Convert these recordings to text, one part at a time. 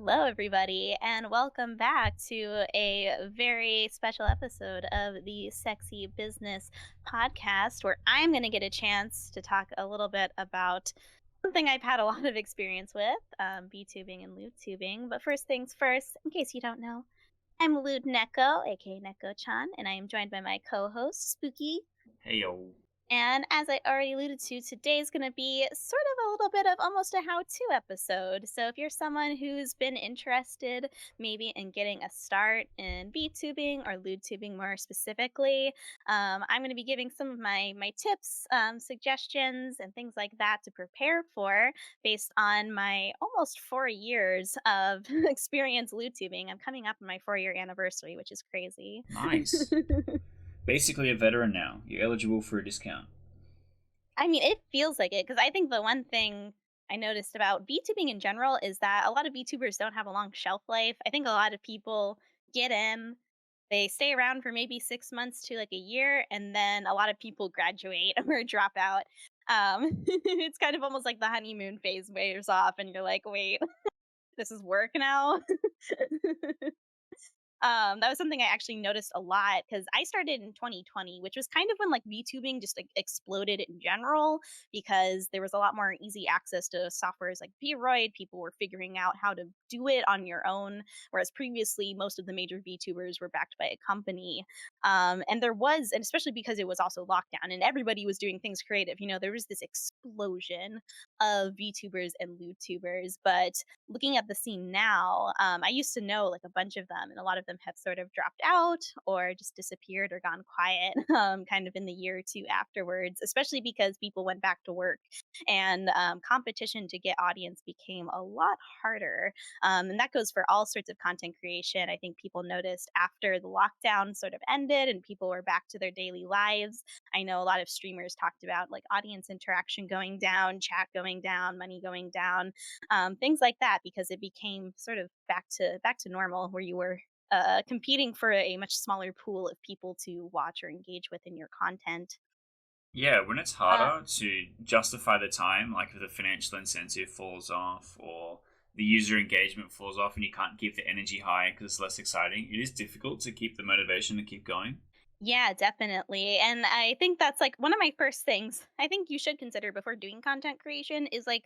Hello, everybody, and welcome back to a very special episode of the Sexy Business Podcast, where I'm going to get a chance to talk a little bit about something I've had a lot of experience with, VTubing and LewdTubing. But first things first, in case you don't know, I'm Lewd Neko, aka Neko-chan, and I am joined by my co-host, Spooky. Hey yo. And as I already alluded to, today's going to be sort of a little bit of almost a how to episode. So if you're someone who's been interested maybe in getting a start in VTubing or LewdTubing more specifically, I'm going to be giving some of my tips, suggestions, and things like that to prepare for based on my almost 4 years of experience LewdTubing. I'm coming up on my 4 year anniversary, which is crazy. Nice. Basically a veteran now. You're eligible for a discount. I mean, it feels like it because I think the one thing I noticed about VTubing in general is that a lot of VTubers don't have a long shelf life. I think a lot of people get in, they stay around for maybe 6 months to like a year, and then a lot of people graduate or drop out. It's kind of almost like the honeymoon phase wears off, and you're like, wait, this is work now. That was something I actually noticed a lot because I started in 2020, which was kind of when like VTubing just like exploded in general because there was a lot more easy access to softwares like Vroid. People were figuring out how to do it on your own, whereas previously most of the major VTubers were backed by a company. And there was, and especially because it was also lockdown and everybody was doing things creative, there was this explosion of VTubers and LewdTubers. But looking at the scene now, I used to know like a bunch of them, and a lot of them have sort of dropped out or just disappeared or gone quiet kind of in the year or two afterwards, especially because people went back to work and competition to get audience became a lot harder. And that goes for all sorts of content creation. I think people noticed after the lockdown sort of ended and people were back to their daily lives. I know a lot of streamers talked about like audience interaction going down, chat going down, money going down, things like that, because it became sort of back to normal, where you were competing for a much smaller pool of people to watch or engage with in your content. Yeah, when it's Uh, harder to justify the time, like if the financial incentive falls off or the user engagement falls off and you can't keep the energy high because it's less exciting, it is difficult to keep the motivation to keep going. yeah, definitely. And I think that's like one of my first things I think you should consider before doing content creation is like,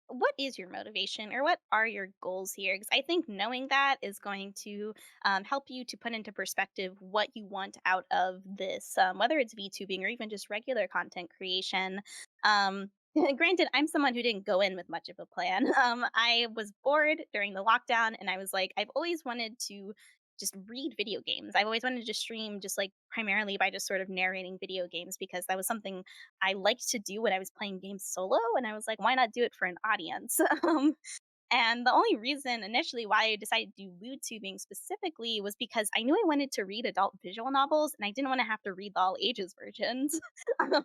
what is your motivation or what are your goals here? Because I think knowing that is going to help you to put into perspective what you want out of this, whether it's VTubing or even just regular content creation. Granted, I'm someone who didn't go in with much of a plan. I was bored during the lockdown and I was like, I've always wanted to just read video games. I've always wanted to stream just like primarily by just sort of narrating video games because that was something I liked to do when I was playing games solo, and I was like, why not do it for an audience? And the only reason initially why I decided to do lewd tubing specifically was because I knew I wanted to read adult visual novels and I didn't want to have to read the all ages versions. um,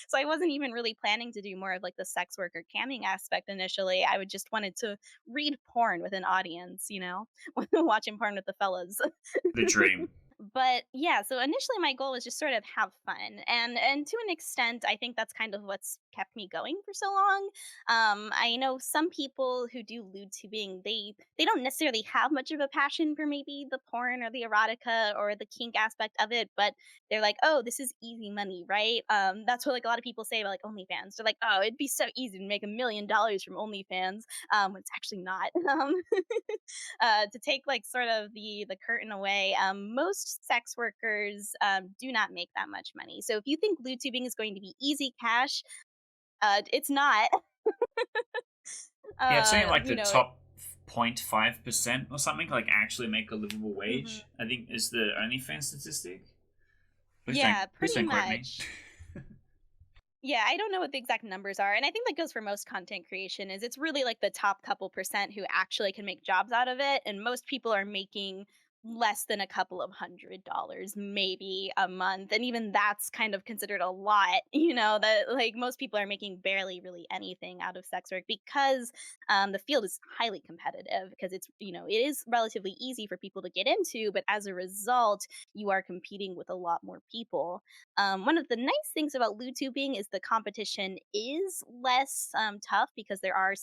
so I wasn't even really planning to do more of like the sex work or camming aspect initially. I would just wanted to read porn with an audience, watching porn with the fellas. The dream. But yeah, so initially my goal was just sort of have fun, and to an extent I think that's kind of what's kept me going for so long. I know some people who do lewd tubing, they don't necessarily have much of a passion for maybe the porn or the erotica or the kink aspect of it, but they're like, oh, this is easy money, right? That's what like a lot of people say about like OnlyFans. They're like, oh, it'd be so easy to make $1 million from OnlyFans. It's actually not. To take like sort of the curtain away, most sex workers do not make that much money. So if you think lewd tubing is going to be easy cash, it's not. Yeah, it's saying like You the know it. top 0.5% or something, like actually make a livable Mhm. wage, I think is the OnlyFans statistic. Yeah, Please pretty don't quote me. much. Yeah, I don't know what the exact numbers are, and I think that goes for most content creation. Is it's really like the top couple percent who actually can make jobs out of it, and most people are making less than a couple of $100 maybe a month, and even that's kind of considered a lot, that, like, most people are making barely really anything out of sex work because, the field is highly competitive because it is relatively easy for people to get into, but as a result, you are competing with a lot more people. One of the nice things about LewdTubing is the competition is less, tough because there are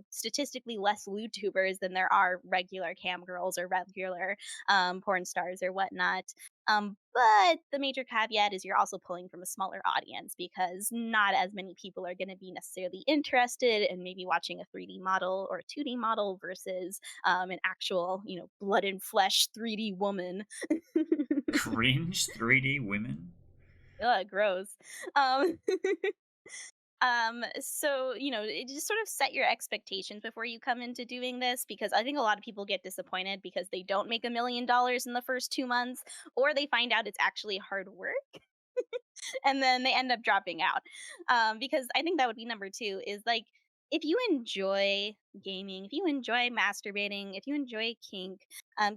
statistically less LewdTubers than there are regular cam girls or regular porn stars or whatnot. But the major caveat is you're also pulling from a smaller audience because not as many people are going to be necessarily interested in maybe watching a 3D model or a 2D model versus an actual, blood and flesh 3D woman. Cringe 3D women? Ugh, gross. Um, so, it just sort of set your expectations before you come into doing this because I think a lot of people get disappointed because they don't make $1 million in the first 2 months, or they find out it's actually hard work and then they end up dropping out. Because I think that would be number two is like, if you enjoy gaming, if you enjoy masturbating, if you enjoy kink,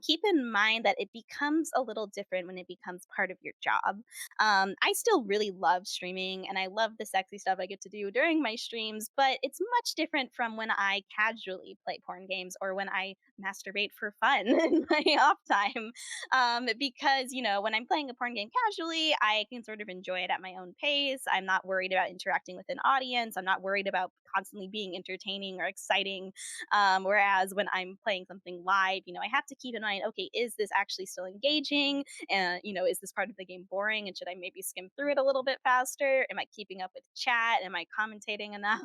keep in mind that it becomes a little different when it becomes part of your job. I still really love streaming and I love the sexy stuff I get to do during my streams, but it's much different from when I casually play porn games or when I masturbate for fun in my off time. Because, when I'm playing a porn game casually, I can sort of enjoy it at my own pace. I'm not worried about interacting with an audience. I'm not worried about constantly being entertaining or exciting. Whereas when I'm playing something live, I have to keep in mind, okay, is this actually still engaging? And, is this part of the game boring? And should I maybe skim through it a little bit faster? Am I keeping up with chat? Am I commentating enough?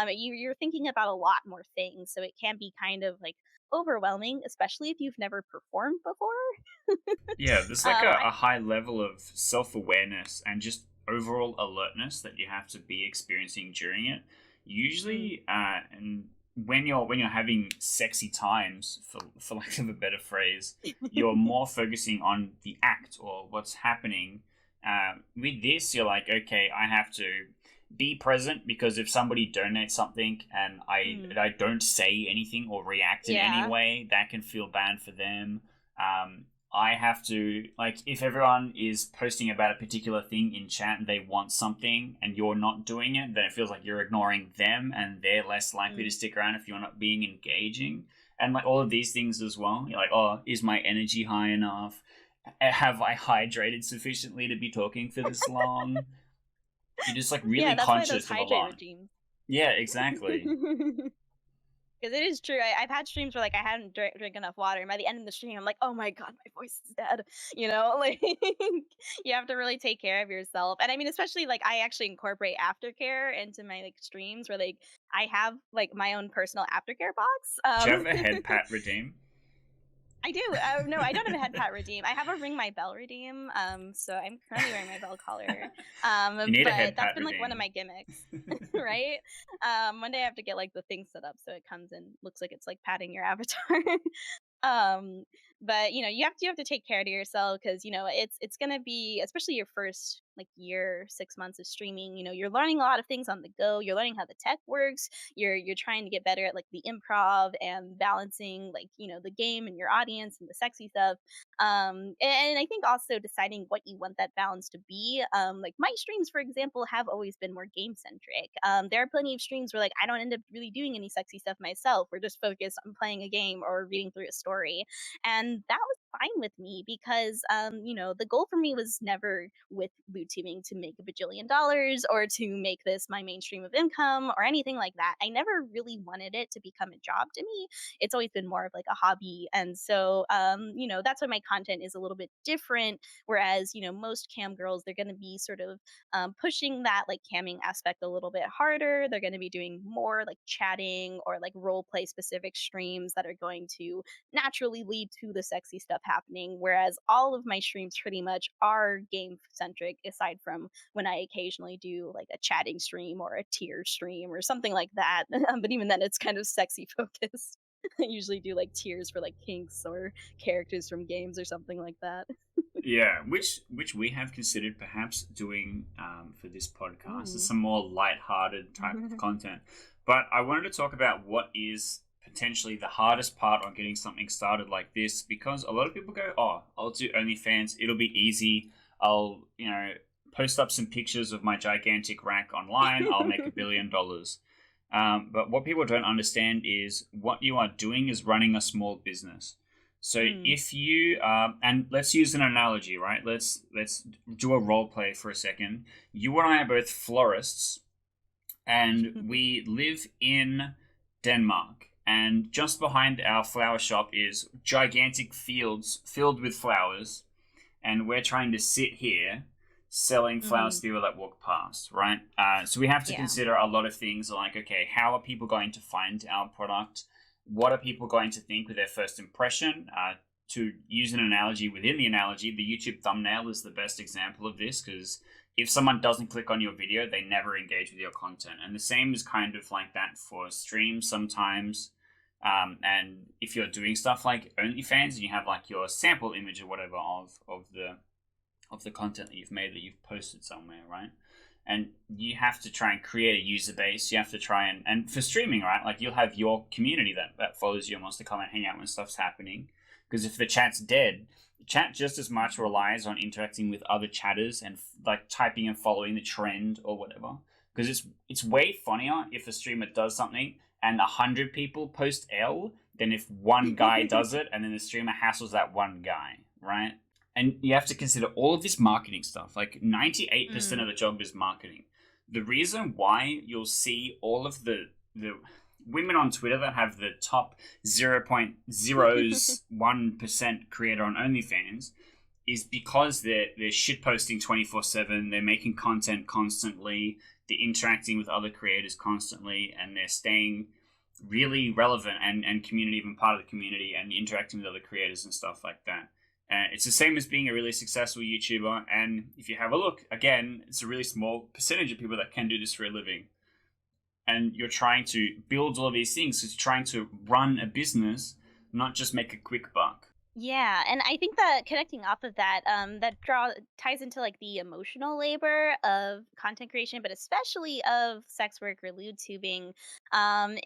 You're thinking about a lot more things. So it can be kind of like overwhelming, especially if you've never performed before. Yeah, there's like Um, a high level of self awareness and just overall alertness that you have to be experiencing during it. mm, Usually, and when you're having sexy times, for lack of a better phrase, you're more focusing on the act or what's happening. With this, you're like, okay, I have to be present because if somebody donates something and mm, I don't say anything or react in any yeah. way, that can feel bad for them. I have to, like, if everyone is posting about a particular thing in chat and they want something and you're not doing it, then it feels like you're ignoring them and they're less likely to Mm. stick around if you're not being engaging. And like all of these things as well. You're like, oh, is my energy high enough? Have I hydrated sufficiently to be talking for this long? You're just like Yeah, really that's why those conscious of a hydrate lot. regimes. Yeah, exactly. Because it is true. I've had streams where like I hadn't drank enough water, and by the end of the stream, I'm like, "Oh my god, my voice is dead." Like you have to really take care of yourself. And I mean, especially like I actually incorporate aftercare into my like streams, where like I have like my own personal aftercare box. Do you have a head pat redeem? I do. No, I don't have a head pat redeem. I have a ring my bell redeem. So I'm currently wearing my bell collar. You need a But head that's pat been like one of redeem. my gimmicks, right? One day I have to get like the thing set up so it comes and looks like it's like patting your avatar. um but you have to take care of yourself because it's going to be, especially your first like year 6 months of streaming, you're learning a lot of things on the go, you're learning how the tech works, you're trying to get better at like the improv and balancing like the game and your audience and the sexy stuff. And I think also deciding what you want that balance to be. Like my streams, for example, have always been more game centric. There are plenty of streams where like I don't end up really doing any sexy stuff myself. We're just focused on playing a game or reading through a story, and that was fine with me because the goal for me was never with LewdTubing to make $1 bajillion or to make this my mainstream of income or anything like that. I never really wanted it to become a job to me. It's always been more of like a hobby. And so, that's why my content is a little bit different. Whereas, most cam girls, they're going to be sort of pushing that like camming aspect a little bit harder. They're going to be doing more like chatting or like role play specific streams that are going to naturally lead to the sexy stuff happening. Whereas all of my streams pretty much are game centric, aside from when I occasionally do like a chatting stream or a tear stream or something like that. But even then, it's kind of sexy focused. I usually do like tears for like kinks or characters from games or something like that. Yeah, which we have considered perhaps doing for this podcast is Ooh. some more light-hearted type of content. But I wanted to talk about what is potentially the hardest part on getting something started like this, because a lot of people go, "Oh, I'll do OnlyFans. It'll be easy. I'll, post up some pictures of my gigantic rack online. I'll make $1 billion." But what people don't understand is what you are doing is running a small business. So Mm. if you and let's use an analogy, right? Let's do a role play for a second. You and I are both florists, and we live in Denmark. And just behind our flower shop is gigantic fields filled with flowers, and we're trying to sit here selling flowers Mhm. to people that walk past, right? So we have to Yeah. consider a lot of things like, okay, how are people going to find our product? What are people going to think with their first impression? To use an analogy within the analogy, the YouTube thumbnail is the best example of this, because if someone doesn't click on your video, they never engage with your content. And the same is kind of like that for streams sometimes. And if you're doing stuff like OnlyFans and you have like your sample image or whatever of the content that you've made that you've posted somewhere, right? And you have to try and create a user base. You have to try and for streaming, right? Like you'll have your community that follows you and wants to come and hang out when stuff's happening. Because if the chat's dead, the chat just as much relies on interacting with other chatters and like typing and following the trend or whatever. Because it's way funnier if a streamer does something and 100 people post L than if one guy does it and then the streamer hassles that one guy, right? And you have to consider all of this marketing stuff. Like 98% Mm. of the job is marketing. The reason why you'll see all of the women on Twitter that have the top 0.01% creator on OnlyFans is because they're shit posting 24/7, they're making content constantly, they're interacting with other creators constantly, and they're staying really relevant and community, even part of the community, and interacting with other creators and stuff like that. It's the same as being a really successful YouTuber, and if you have a look, again, it's a really small percentage of people that can do this for a living. And you're trying to build all of these things, because you're trying to run a business, not just make a quick buck. Yeah, and I think that connecting off of that, that ties into like the emotional labor of content creation, but especially of sex work or lewd tubing,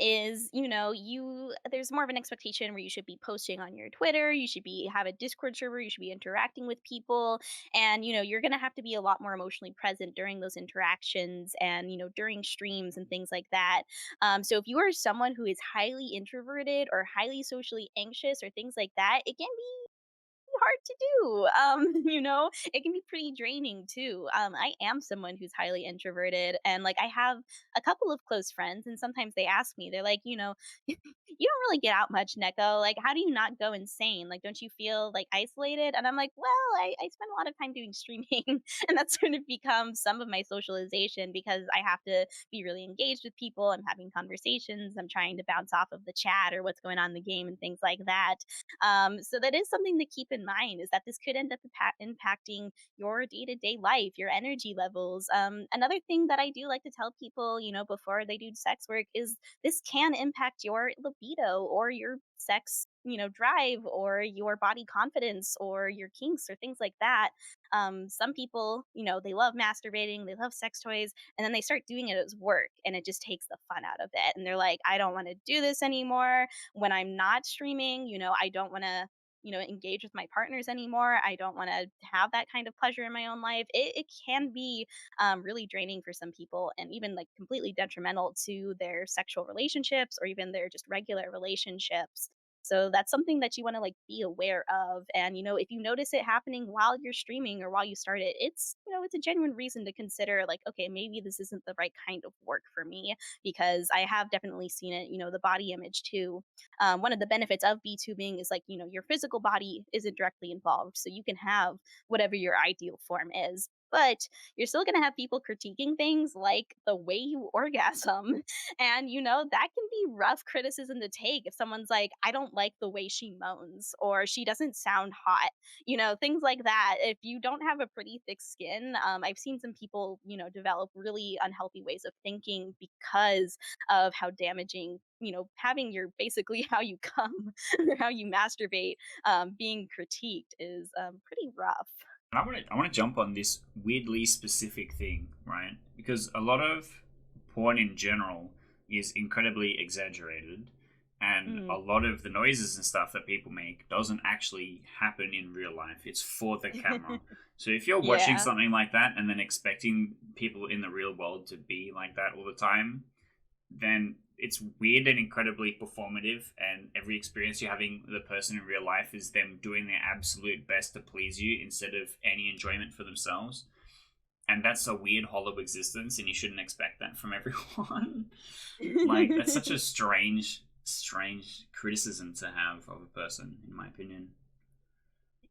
is you there's more of an expectation where you should be posting on your Twitter, you should be have a Discord server, you should be interacting with people, and you're gonna have to be a lot more emotionally present during those interactions, and during streams and things like that. So if you are someone who is highly introverted or highly socially anxious or things like that, it can hard to do. It can be pretty draining too. I am someone who's highly introverted, and like I have a couple of close friends, and sometimes they ask me, they're like, you don't really get out much, Neko. Like, how do you not go insane? Like, don't you feel like isolated? And I'm like, well, I spend a lot of time doing streaming, and that's sort of become some of my socialization because I have to be really engaged with people. I'm having conversations. I'm trying to bounce off of the chat or what's going on in the game and things like that. So that is something to keep in mind is that this could end up impacting your day to day life, your energy levels. Another thing that I do like to tell people, before they do sex work is this can impact your libido or your sex drive or your body confidence or your kinks or things like that. Some people they love masturbating, they love sex toys, and then they start doing it as work and it just takes the fun out of it, and they're like, I don't want to do this anymore when I'm not streaming. I don't want to engage with my partners anymore. I don't want to have that kind of pleasure in my own life. It can be really draining for some people and even like completely detrimental to their sexual relationships or even their just regular relationships. So that's something that you want to like be aware of. And if you notice it happening while you're streaming or while you start it, it's a genuine reason to consider like, okay, maybe this isn't the right kind of work for me, because I have definitely seen it, the body image too. One of the benefits of B-tubing is like, your physical body isn't directly involved. So you can have whatever your ideal form is. But you're still going to have people critiquing things like the way you orgasm. And, that can be rough criticism to take if someone's like, I don't like the way she moans or she doesn't sound hot, things like that. If you don't have a pretty thick skin, I've seen some people, develop really unhealthy ways of thinking because of how damaging having your basically how you come or how you masturbate being critiqued is pretty rough. And I want to jump on this weirdly specific thing, right? Because a lot of porn in general is incredibly exaggerated, And a Mhm. lot of the noises and stuff that people make doesn't actually happen in real life. It's for the camera. So if you're watching Yeah. something like that and then expecting people in the real world to be like that all the time, then it's weird and incredibly performative. And every experience you're having with a person in real life is them doing their absolute best to please you instead of any enjoyment for themselves. And that's a weird, hollow existence, and you shouldn't expect that from everyone. Like, that's such a strange criticism to have of a person, in my opinion.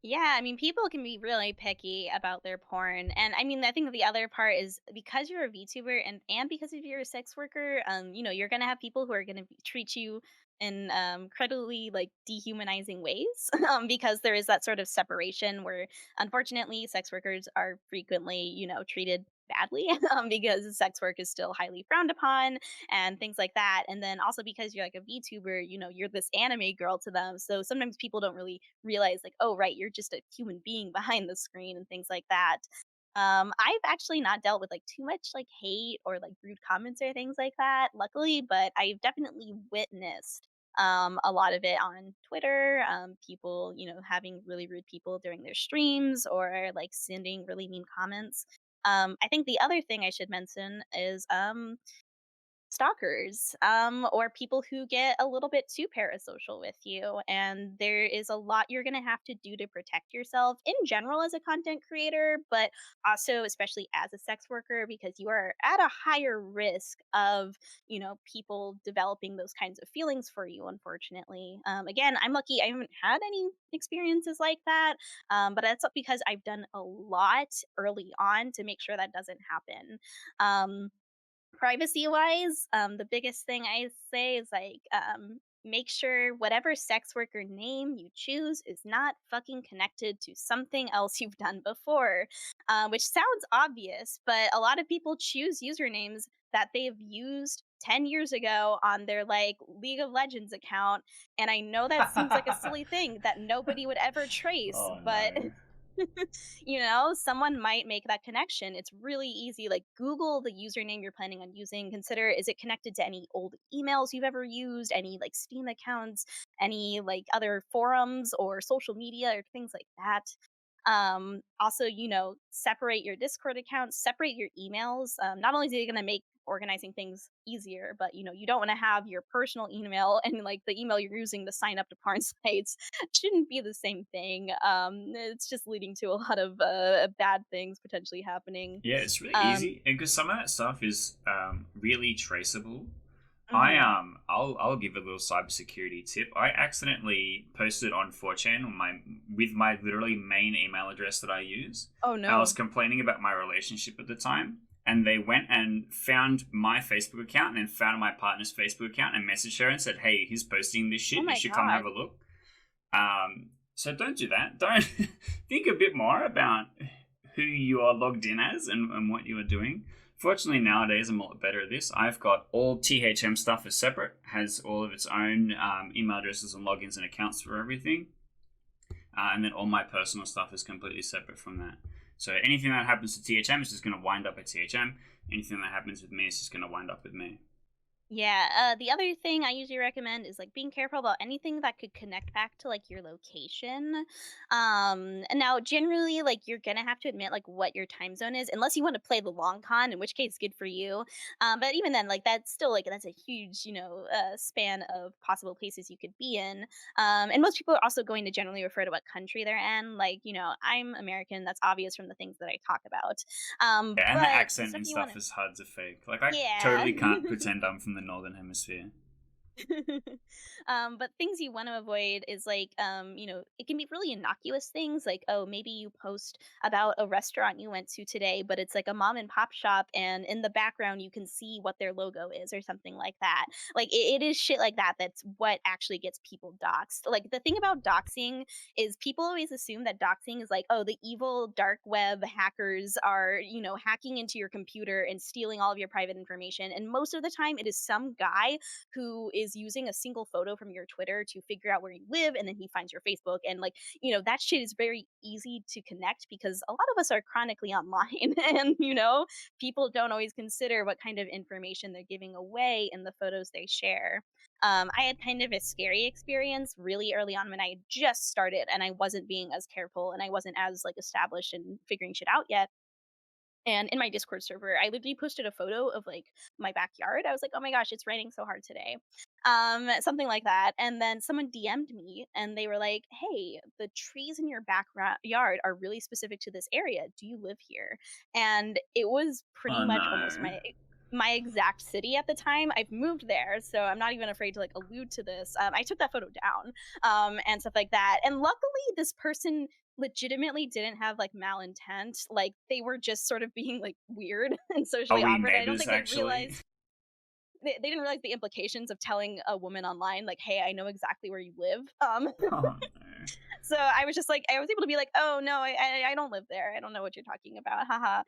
Yeah, I mean, people can be really picky about their porn, and I mean, I think the other part is because you're a VTuber and because if you're a sex worker, you're gonna have people who are gonna treat you in incredibly like dehumanizing ways, because there is that sort of separation where, unfortunately, sex workers are frequently, treated badly, because sex work is still highly frowned upon and things like that. And then also because you're like a VTuber, you're this anime girl to them. So sometimes people don't really realize, like, oh, right, you're just a human being behind the screen and things like that. I've actually not dealt with like too much like hate or like rude comments or things like that, luckily, but I've definitely witnessed a lot of it on Twitter. People, having really rude people during their streams or like sending really mean comments. I think the other thing I should mention is stalkers, or people who get a little bit too parasocial with you. And there is a lot you're going to have to do to protect yourself in general as a content creator, but also, especially as a sex worker, because you are at a higher risk of, people developing those kinds of feelings for you, unfortunately. Again, I'm lucky I haven't had any experiences like that, but that's because I've done a lot early on to make sure that doesn't happen. Privacy wise, the biggest thing I say is like, make sure whatever sex worker name you choose is not fucking connected to something else you've done before, which sounds obvious, but a lot of people choose usernames that they've used 10 years ago on their like League of Legends account. And I know that seems like a silly thing that nobody would ever trace, Oh but no. someone might make that connection. It's really easy. Like, Google the username you're planning on using. Consider, is it connected to any old emails you've ever used, any like Steam accounts, any like other forums or social media or things like that. Also, separate your Discord accounts, separate your emails. Not only is it going to make organizing things easier, but you don't want to have your personal email and like the email you're using to sign up to porn sites shouldn't be the same thing. It's just leading to a lot of bad things potentially happening. Yeah, it's really Um, easy, and because some of that stuff is really traceable. mhm. I'll give a little cybersecurity tip. I accidentally posted on 4chan on my with my literally main email address that I use. Oh I was no! complaining about my relationship at the time, and they went and found my Facebook account and then found my partner's Facebook account and messaged her and said, "Hey, he's posting this Oh shit. You my should come have god! a look." So don't do that. Don't think a bit more about who you are logged in as and what you are doing. Fortunately, nowadays I'm a lot better at this. I've got all THM stuff is separate, has all of its own email addresses and logins and accounts for everything, and then all my personal stuff is completely separate from that. So anything that happens to THM is just going to wind up at THM. Anything that happens with me is just going to wind up with me. Yeah, the other thing I usually recommend is like being careful about anything that could connect back to like your location. And now generally like you're gonna have to admit like what your time zone is, unless you want to play the long con, in which case good for you. But even then, like that's still like that's a huge, span of possible places you could be in. And most people are also going to generally refer to what country they're in. Like, I'm American, that's obvious from the things that I talk about. Yeah, and the But accent stuff and you want stuff to is hard to fake. Like I yeah. totally can't pretend I'm from the northern hemisphere. But things you want to avoid is like, it can be really innocuous things like, oh, maybe you post about a restaurant you went to today, but it's like a mom and pop shop, and in the background you can see what their logo is or something like that. Like, it is shit like that that's what actually gets people doxxed. Like, the thing about doxing is people always assume that doxing is like, oh, the evil dark web hackers are, hacking into your computer and stealing all of your private information. And most of the time, it is some guy who is is using a single photo from your Twitter to figure out where you live, and then he finds your Facebook, and like, that shit is very easy to connect because a lot of us are chronically online, and people don't always consider what kind of information they're giving away in the photos they share. I had kind of a scary experience really early on when I had just started and I wasn't being as careful and I wasn't as like established and figuring shit out yet. And in my Discord server, I literally posted a photo of like my backyard. I was like, "Oh my gosh, it's raining so hard today." Something like that. And then someone DM'd me and they were like, "Hey, the trees in your backyard are really specific to this area. Do you live here?" And it was pretty Oh much almost no. my exact city at the time. I've moved there, so I'm not even afraid to like allude to this. I took that photo down, and stuff like that. And luckily, this person legitimately didn't have like malintent. Like they were just sort of being like weird and Are socially we awkward. I don't neighbors think they actually? realized they didn't realize the implications of telling a woman online like, "Hey, I know exactly where you live." Oh no. So I was just like, I was able to be like, "Oh no, I don't live there. I don't know what you're talking about." Haha.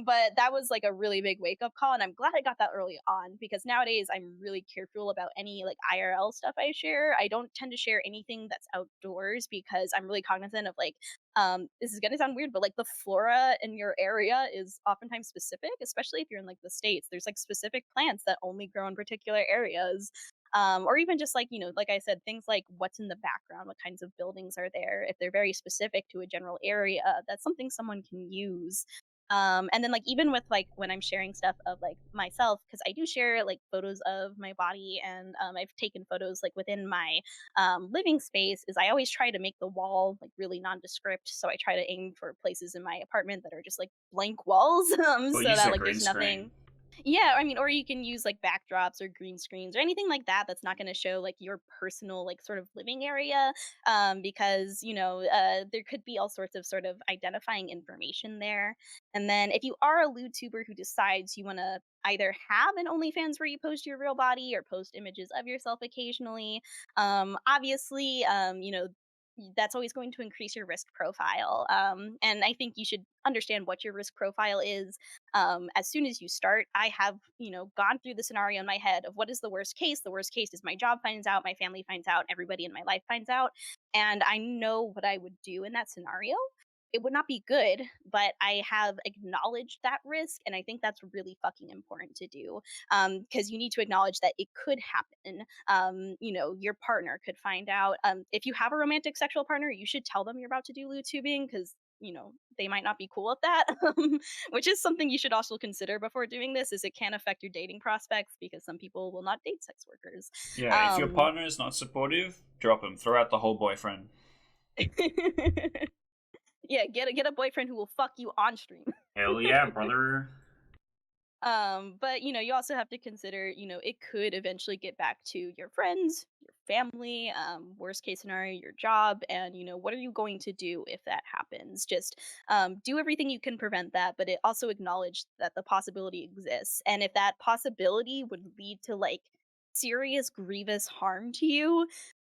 But that was like a really big wake up call, and I'm glad I got that early on because nowadays I'm really careful about any like IRL stuff I share. I don't tend to share anything that's outdoors because I'm really cognizant of like, this is gonna sound weird, but like the flora in your area is oftentimes specific, especially if you're in like the states. There's like specific plants that only grow in particular areas, or even just like like I said, things like what's in the background, what kinds of buildings are there. If they're very specific to a general area, that's something someone can use. And then like even with like when I'm sharing stuff of like myself, because I do share like photos of my body, and I've taken photos like within my living space, is I always try to make the wall like really nondescript, so I try to aim for places in my apartment that are just like blank walls, Well, so use that a like green there's screen. nothing. Yeah, I mean, or you can use like backdrops or green screens or anything like that that's not going to show like your personal like sort of living area, because there could be all sorts of sort of identifying information there. And then if you are a lewd tuber who decides you want to either have an OnlyFans where you post your real body or post images of yourself occasionally, obviously, that's always going to increase your risk profile. And I think you should understand what your risk profile is as soon as you start. I have, gone through the scenario in my head of what is the worst case. The worst case is my job finds out, my family finds out, everybody in my life finds out. And I know what I would do in that scenario. It would not be good, but I have acknowledged that risk. And I think that's really fucking important to do, because you need to acknowledge that it could happen. Your partner could find out. If you have a romantic sexual partner, you should tell them you're about to do lewd tubing because they might not be cool with that. Which is something you should also consider before doing this, is it can affect your dating prospects because some people will not date sex workers. Yeah, if your um partner is not supportive, drop him. Throw out the whole boyfriend. yeah, get a boyfriend who will fuck you on stream. Hell yeah, brother. But you also have to consider, it could eventually get back to your friends, your family, worst case scenario, your job, and what are you going to do if that happens? Just do everything you can prevent that, but it also acknowledge that the possibility exists. And if that possibility would lead to like serious, grievous harm to you,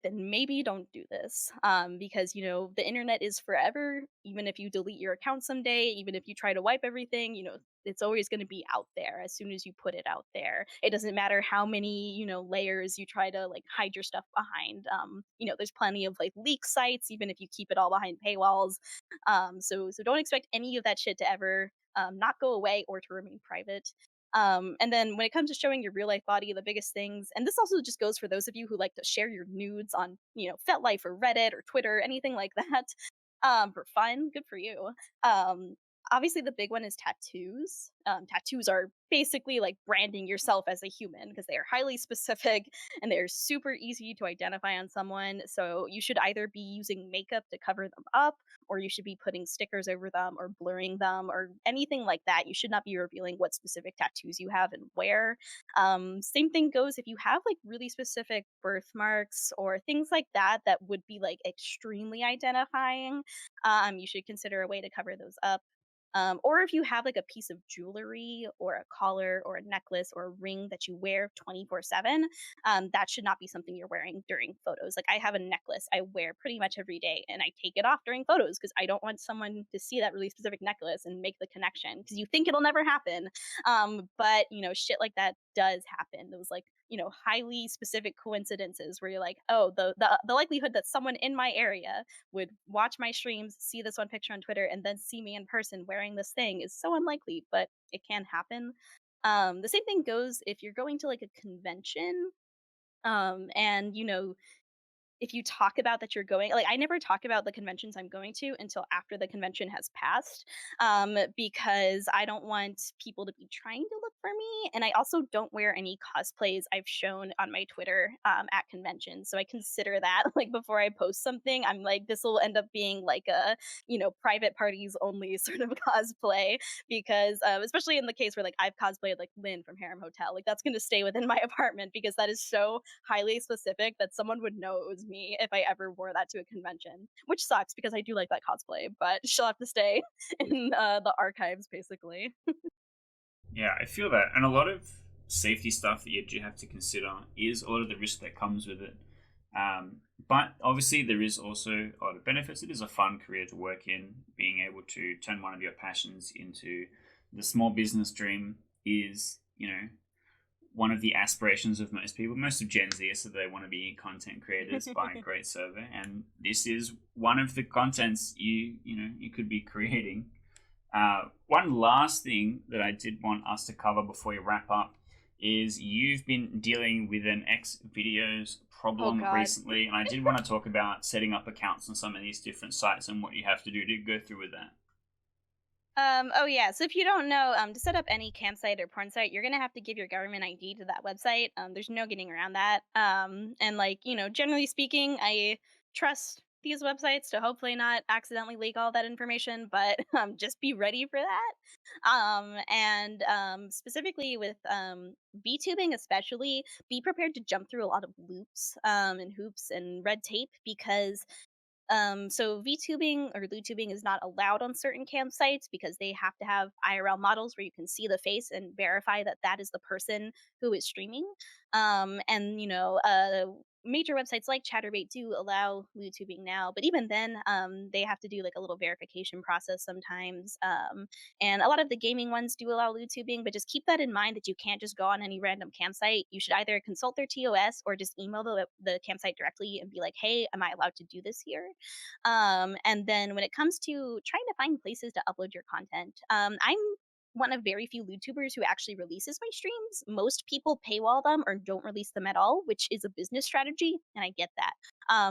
then maybe don't do this. Because the internet is forever. Even if you delete your account someday, even if you try to wipe everything, it's always going to be out there as soon as you put it out there. It doesn't matter how many layers you try to like hide your stuff behind. There's plenty of like leak sites, even if you keep it all behind paywalls. So don't expect any of that shit to ever not go away or to remain private. And then when it comes to showing your real life body, the biggest things, and this also just goes for those of you who like to share your nudes on, FetLife or Reddit or Twitter, anything like that, for fun, good for you. Um, Obviously, the big one is tattoos. Tattoos are basically like branding yourself as a human because they are highly specific and they're super easy to identify on someone. So you should either be using makeup to cover them up, or you should be putting stickers over them or blurring them or anything like that. You should not be revealing what specific tattoos you have and where. Same thing goes if you have like really specific birthmarks or things like that that would be like extremely identifying. You should consider a way to cover those up. Or if you have like a piece of jewelry or a collar or a necklace or a ring that you wear 24/7, that should not be something you're wearing during photos. Like I have a necklace I wear pretty much every day and I take it off during photos because I don't want someone to see that really specific necklace and make the connection because you think it'll never happen. But shit like that does happen. Those like, highly specific coincidences where you're like, oh, the likelihood that someone in my area would watch my streams, see this one picture on Twitter, and then see me in person wearing this thing is so unlikely, but it can happen. The same thing goes if you're going to like a convention, and if you talk about that you're going, like, I never talk about the conventions I'm going to until after the convention has passed, because I don't want people to be trying to look for me, and I also don't wear any cosplays I've shown on my Twitter, at conventions, so I consider that, like, before I post something, I'm like, "This will end up being like a, private parties only sort of cosplay," because, especially in the case where, like, I've cosplayed, like, Lynn from Harem Hotel, like, that's gonna stay within my apartment because that is so highly specific that someone would know it was me if I ever wore that to a convention, which sucks because I do like that cosplay, but she'll have to stay in the archives basically. Yeah, I feel that, and a lot of safety stuff that you do have to consider is a lot of the risk that comes with it. But obviously, there is also a lot of benefits. It is a fun career to work in. Being able to turn one of your passions into the small business dream is, one of the aspirations of most people, most of Gen Z, so they want to be content creators by a great server, and this is one of the contents you could be creating. One last thing that I did want us to cover before we wrap up is you've been dealing with an X videos Oh problem god. recently, and I did want to talk about setting up accounts on some of these different sites and what you have to do to go through with that. Oh yeah. So if you don't know, to set up any campsite or porn site, you're gonna have to give your government ID to that website. There's no getting around that. And like, generally speaking, I trust these websites to hopefully not accidentally leak all that information, but just be ready for that. And specifically with VTubing especially, be prepared to jump through a lot of loops and hoops and red tape because so VTubing or LewdTubing is not allowed on certain campsites because they have to have IRL models where you can see the face and verify that that is the person who is streaming. And major websites like ChatterBait do allow LewdTubing now, but even then, they have to do like a little verification process sometimes. And a lot of the gaming ones do allow LewdTubing, but just keep that in mind that you can't just go on any random campsite. You should either consult their TOS or just email the campsite directly and be like, "Hey, am I allowed to do this here?" And then when it comes to trying to find places to upload your content, I'm one of very few YouTubers who actually releases my streams. Most people paywall them or don't release them at all, which is a business strategy, and I get that.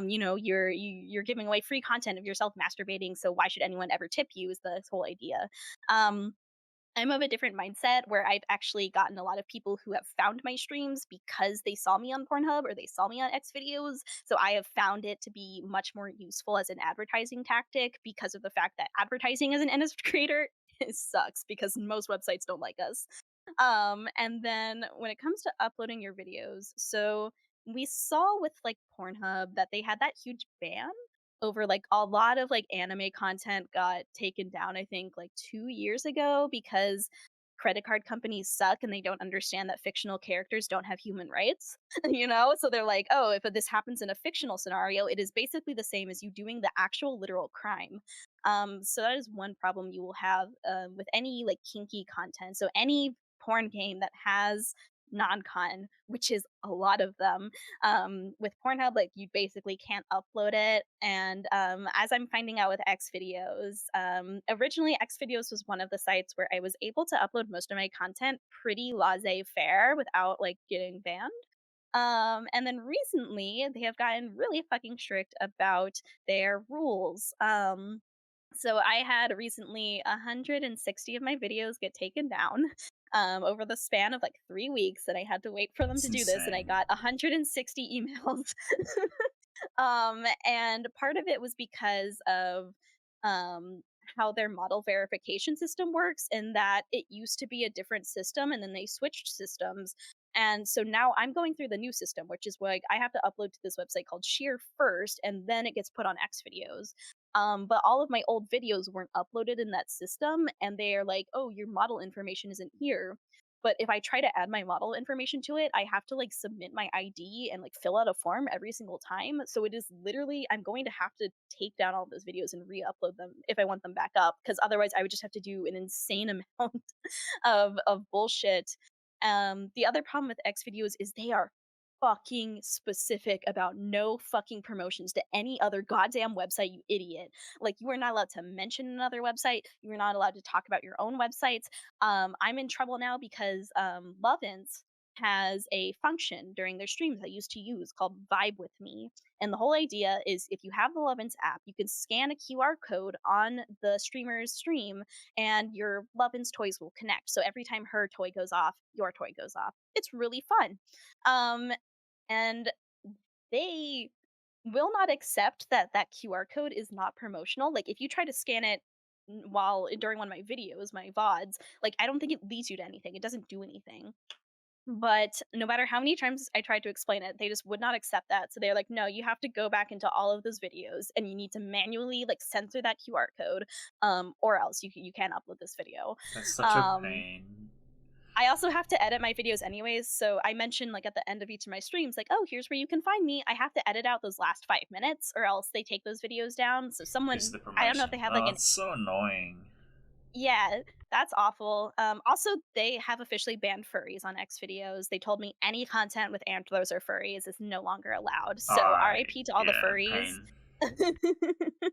You're giving away free content of yourself masturbating, so why should anyone ever tip you? Is the whole idea. Um, I'm of a different mindset where I've actually gotten a lot of people who have found my streams because they saw me on Pornhub or they saw me on X videos. So I have found it to be much more useful as an advertising tactic because of the fact that advertising as an industry creator it sucks because most websites don't like us. And then when it comes to uploading your videos, so we saw with like Pornhub that they had that huge ban over like a lot of like anime content got taken down, I think like 2 years ago because credit card companies suck and they don't understand that fictional characters don't have human rights, So they're like, oh, if this happens in a fictional scenario, it is basically the same as you doing the actual literal crime. So that is one problem you will have with any like kinky content. So any porn game that has non-con, which is a lot of them, with Pornhub, like you basically can't upload it. And as I'm finding out with X videos, originally X videos was one of the sites where I was able to upload most of my content pretty laissez-faire without like getting banned. And then recently they have gotten really fucking strict about their rules. So I had recently 160 of my videos get taken down over the span of like 3 weeks, and I had to wait for them It's to do this, and I insane. got 160 emails. And part of it was because of um, how their model verification system works, in that it used to be a different system, and then they switched systems. And so now I'm going through the new system, which is like I have to upload to this website called Sheer first, and then it gets put on X videos. But all of my old videos weren't uploaded in that system, and they're like, "Oh, your model information isn't here." But if I try to add my model information to it, I have to like submit my ID and like fill out a form every single time. So it is literally I'm going to have to take down all those videos and re-upload them if I want them back up, because otherwise I would just have to do an insane amount of bullshit. The other problem with X videos is they are fucking specific about no fucking promotions to any other goddamn website, you idiot. Like, you are not allowed to mention another website. You are not allowed to talk about your own websites. I'm in trouble now because Lovin's has a function during their streams I used to use called Vibe with Me. And the whole idea is if you have the Lovin's app, you can scan a QR code on the streamer's stream and your Lovin's toys will connect. So every time her toy goes off, your toy goes off. It's really fun. Um, and they will not accept that that QR code is not promotional. Like if you try to scan it while during one of my videos, my VODs, like I don't think it leads you to anything. It doesn't do anything. But no matter how many times I tried to explain it, they just would not accept that. So they're like, "No, you have to go back into all of those videos and you need to manually like censor that QR code, or else you can't upload this video." That's such a Um, pain. I also have to edit my videos anyways, so I mention like at the end of each of my streams, like, "Oh, here's where you can find me." I have to edit out those last 5 minutes, or else they take those videos down. So Because of someone, the I don't know if promotion. they have like Oh, an it's so annoying. yeah, that's awful. Also, they have officially banned furries on X videos. They told me any content with antlers or furries is no longer allowed. So Alright, RIP to all the yeah, furries. pain.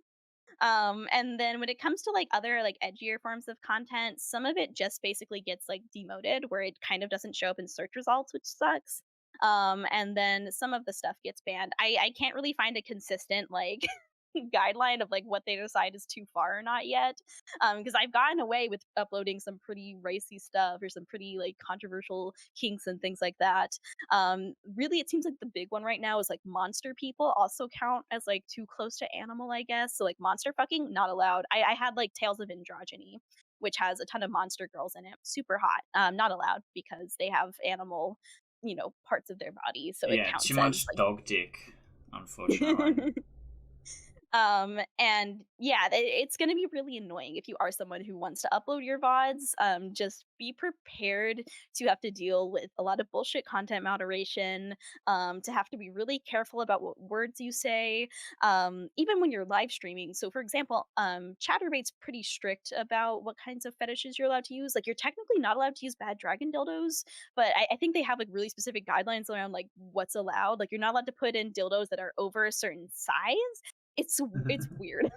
And then when it comes to like other like edgier forms of content, some of it just basically gets like demoted where it kind of doesn't show up in search results, which sucks. And then some of the stuff gets banned. I can't really find a consistent like guideline of like what they decide is too far or not yet. Because I've gotten away with uploading some pretty racy stuff or some pretty like controversial kinks and things like that. Really, it seems like the big one right now is like monster people also count as like too close to animal, I guess. So like monster fucking not allowed. I had like Tales of Androgyny, which has a ton of monster girls in it, super hot. Not allowed because they have animal, parts of their body, so it Yeah, too counts as much dog dick, unfortunately. like and yeah, it's going to be really annoying if you are someone who wants to upload your VODs. Just be prepared to have to deal with a lot of bullshit content moderation, to have to be really careful about what words you say, even when you're live streaming. So, for example, Chatterbait's pretty strict about what kinds of fetishes you're allowed to use. Like, you're technically not allowed to use bad dragon dildos, but I think they have like really specific guidelines around like what's allowed. Like, you're not allowed to put in dildos that are over a certain size. It's weird.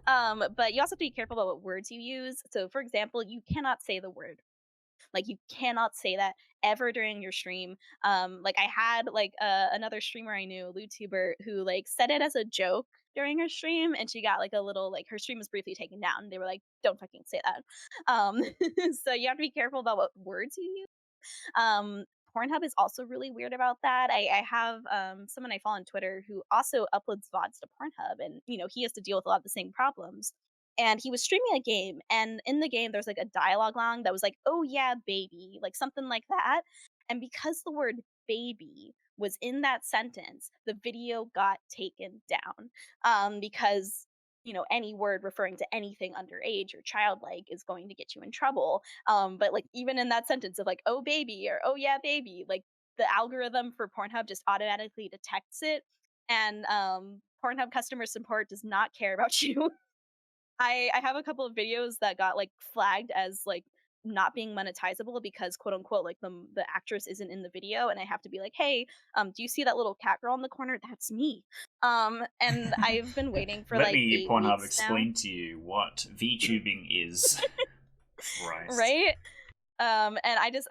Um, but you also have to be careful about what words you use. So, for example, you cannot say the word. Like, you cannot say that ever during your stream. Like, I had like another streamer I knew, a LewdTuber, who like said it as a joke during her stream, and she got like a little like her stream was briefly taken down. They were like, "Don't fucking say that." Um, so you have to be careful about what words you use. um, Pornhub is also really weird about that. I have someone I follow on Twitter who also uploads VODs to Pornhub, and he has to deal with a lot of the same problems. And he was streaming a game, and in the game there's like a dialogue line that was like, "Oh yeah, baby," like something like that. And because the word "baby" was in that sentence, the video got taken down, because any word referring to anything underage or childlike is going to get you in trouble. But like even in that sentence of like, "Oh baby" or "Oh yeah, baby," like the algorithm for Pornhub just automatically detects it, and Pornhub customer support does not care about you. I have a couple of videos that got like flagged as like not being monetizable because quote unquote like the actress isn't in the video, and I have to be like, "Hey, do you see that little cat girl in the corner? That's me." And I've been waiting for Let like me, 8 Pornhub, weeks now. explain to you what VTubing is. Christ. Right? And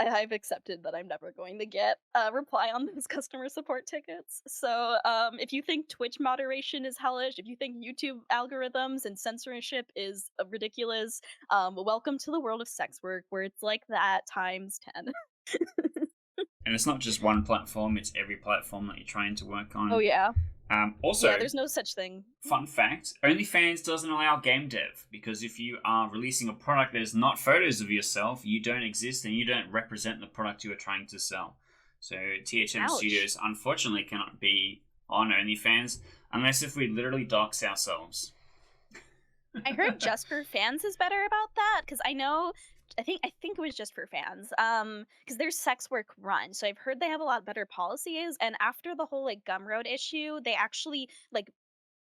I've accepted that I'm never going to get a reply on those customer support tickets. So, if you think Twitch moderation is hellish, if you think YouTube algorithms and censorship is ridiculous, welcome to the world of sex work where it's like that times 10. And it's not just one platform, it's every platform that you're trying to work Oh on. yeah. Yeah, Also, there's no such thing. fun fact, OnlyFans doesn't allow game dev because if you are releasing a product that is not photos of yourself, you don't exist and you don't represent the product you are trying to sell. So THM Ouch. Studios unfortunately cannot be on OnlyFans unless if we literally dox ourselves. I heard Just for Fans is better about that because I think it was Just for Fans. Because there's Sex Work Run, so I've heard they have a lot better policies. And after the whole like Gumroad issue, they actually like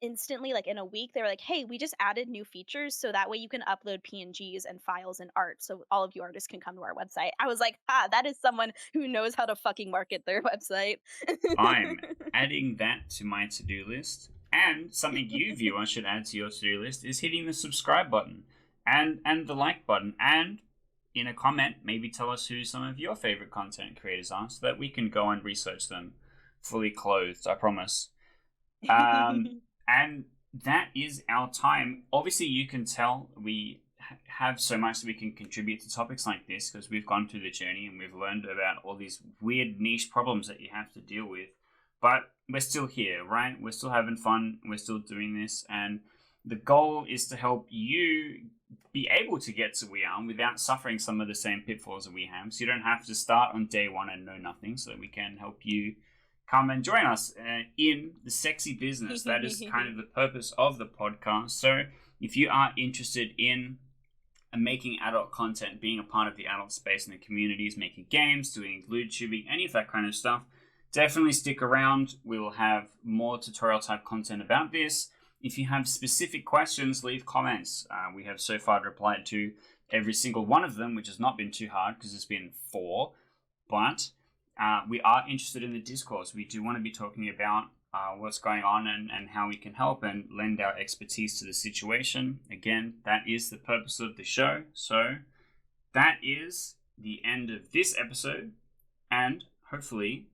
instantly, like in a week, they were like, "Hey, we just added new features so that way you can upload PNGs and files and art so all of you artists can come to our website." I was like, "Ah, that is someone who knows how to fucking market their website." I'm adding that to my to-do list. And something you viewers should add to your to-do list is hitting the subscribe button and the like button. And in a comment, maybe tell us who some of your favorite content creators are so that we can go and research them fully clothed, I promise. And that is our time. Obviously, you can tell we have so much that we can contribute to topics like this because we've gone through the journey and we've learned about all these weird niche problems that you have to deal with. But we're still here, right? We're still having fun. We're still doing this. And the goal is to help you be able to get to where we are without suffering some of the same pitfalls that we have. So you don't have to start on day one and know nothing, so that we can help you come and join us in the sexy business. That is kind of the purpose of the podcast. So if you are interested in making adult content, being a part of the adult space in the communities, making games, doing LewdTubing, any of that kind of stuff, definitely stick around. We will have more tutorial type content about this. If you have specific questions, leave comments. We have so far replied to every single one of them, which has not been too hard because it's been 4. But we are interested in the discourse. We do want to be talking about what's going on and how we can help and lend our expertise to the situation. Again, that is the purpose of the show. So that is the end of this episode, and hopefully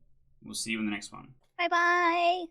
we'll see you in the next one. Bye bye.